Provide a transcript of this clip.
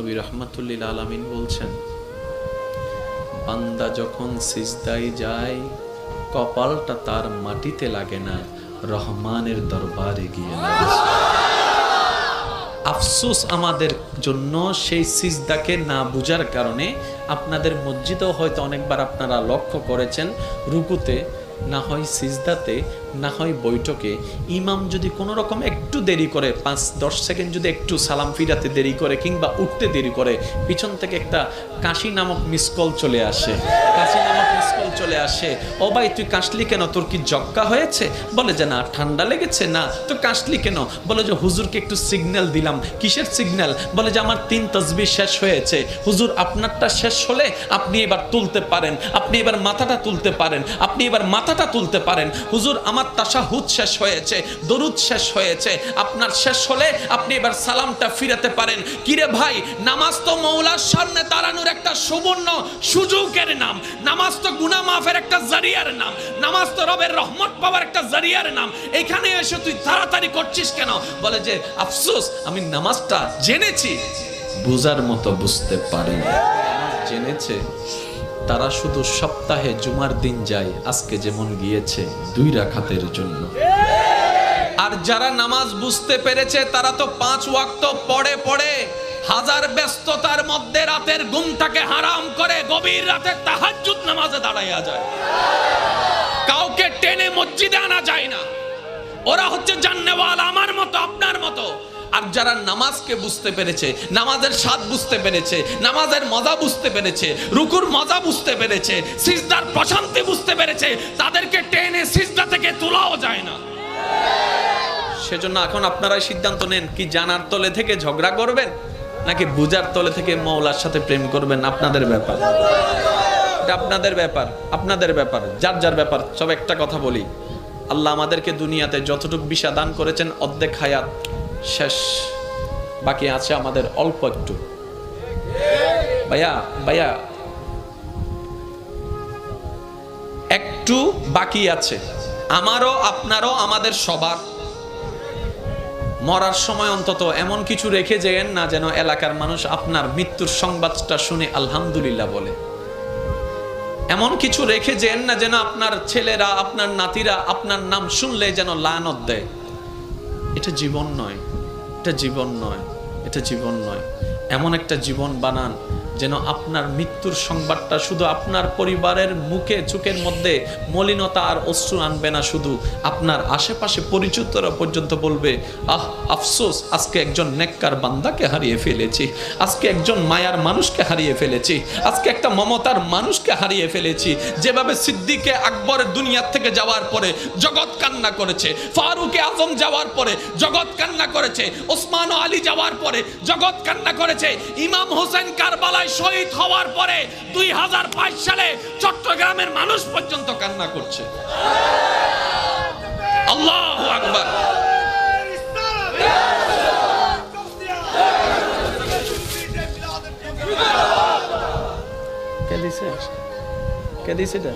নবী রাহমাতুল লিল আলামিন বলছেন, বান্দা যখন সিজদায় যায় কপালটা তার মাটিতে লাগে না, রহমানের দরবারে গিয়ে লাগে। আফসোস আমাদের জন্য সেই সিজদাকে না বুঝার কারণে। আপনাদের মসজিদেও হয়তো অনেকবার আপনারা লক্ষ্য করেছেন, রুকুতে না হয় সিজদাতে না হয় বৈঠকে ইমাম যদি কোনো রকম একটু দেরি করে, 5-10 সেকেন্ড যদি একটু সালাম ফিরাতে দেরি করে কিংবা উঠতে দেরি করে, পিছন থেকে একটা কাশি নামক মিসকল চলে আসে। কাশি নামক মিসকল চলে আসে, ও ভাই তুই কাশলি কেন, তোর কি জক্কা হয়েছে? বলে যে না, ঠান্ডা লেগেছে। না তো কাশলি কেন? বলে যে হুজুরকে একটু সিগন্যাল দিলাম। কিসের সিগন্যাল? বলে যে আমার 3 তাসবিহ শেষ হয়েছে। হুজুর আপনারটা শেষ হলে আপনি এবার তুলতে পারেন, আপনি এবার মাথাটা তুলতে পারেন, আপনি এবার মাথাটা তুলতে পারেন। হুজুর আমার তাশাহুদ শেষ হয়েছে, দরুদ শেষ হয়েছে, আপনার শেষ হলে আপনি এবার সালামটা ফিরাতে পারেন। কিরে ভাই, নামাজ তো মওলার সামনে দাঁড়ানোর একটা সুবর্ণ সুযোগের নাম, নামাজ তো গুনাহ মাফের একটা জারিয়ার নাম, নামাজ তো রবের রহমত পাওয়ার একটা জারিয়ার নাম। এখানে এসে তুই তাড়াতাড়ি করছিস কেন? বলে যে আফসোস, আমি নামাজটা জেনেছি, বুঝার মতো বুঝতে পারিনি। জেনেছে তারা শুধু সপ্তাহে জুমার দিন যায়, আজকে যেমন গিয়েছে 2 রাকাতের জন্য। আর যারা নামাজ বুঝতে পেরেছে তারা তো 5 ওয়াক্ত পড়ে পড়ে হাজার ব্যস্ততার মধ্যে রাতের ঘুমটাকে হারাম করে গভীর রাতে তাহাজ্জুদ নামাজে দাঁড়াইয়া যায়। কাউকে টেনে মসজিদে আনা যায় না। ওরা হচ্ছে জান্নেওয়ালা, আমার মতো আপনার মতো। আর যারা নামাজকে বুঝতে পেরেছে, নামাজের স্বাদ বুঝতে পেরেছে, নামাজের মজা বুঝতে পেরেছে, রুকুর মজা বুঝতে পেরেছে, সিজদার প্রশান্তি বুঝতে পেরেছে, তাদেরকে টেনে সিজদা থেকে তোলাও যায় না। সেজন্য এখন আপনারাই সিদ্ধান্ত নেন, কি জানার তলে থেকে ঝগড়া করবেন নাকি বুঝার তলে থেকে মওলার সাথে প্রেম করবেন। আপনাদের ব্যাপার, এটা আপনাদের ব্যাপার, আপনাদের ব্যাপার, যার যার ব্যাপার। সব একটা কথা বলি, আল্লাহ আমাদেরকে দুনিয়াতে যতটুকু বিশা দান করেছেন অর্ধেক হায়াত শেষ, বাকি আছে আমাদের অল্প একটু। ভাইয়া একটু বাকি আছে, আমারও আপনারও, আমাদের সবার। মরার সময় অন্তত এমন কিছু রেখে যেন না যেন এলাকার মানুষ আপনার মৃত্যুর সংবাদটা শুনে আলহামদুলিল্লাহ বলে। এমন কিছু রেখে যেন না যেন আপনার ছেলেরা, আপনার নাতিরা আপনার নাম শুনলে যেন লানত দেয়। এটা জীবন নয়, এটা জীবন নয়, এটা জীবন নয়। এমন একটা জীবন বানান যেন আপনার মৃত্যুর সংবাদটা শুধু আপনার পরিবারের মুখে চোখের মধ্যে মলিনতা আর অশ্রু আনবে না, শুধু আপনার আশেপাশে পরিচিতরা পর্যন্ত বলবে, আহ আফসোস, আজকে একজন নেককার বান্দাকে হারিয়ে ফেলেছি, আজকে একজন মায়ার মানুষকে হারিয়ে ফেলেছি, আজকে একটা মমতার মানুষকে হারিয়ে ফেলেছি। যেভাবে সিদ্দিকে আকবরের দুনিয়া থেকে যাওয়ার পরে জগৎ কান্না করেছে, ফারুকে আজম যাওয়ার পরে জগৎ কান্না করেছে, ওসমান ও আলী যাওয়ার পরে জগৎ কান্না করেছে, ইমাম হোসেন কারবালায় শহীদ হওয়ার পরে 2005 সালে চট্টগ্রামের মানুষ পর্যন্ত কান্না করছে। আল্লাহু আকবার। কে দিছে এটা?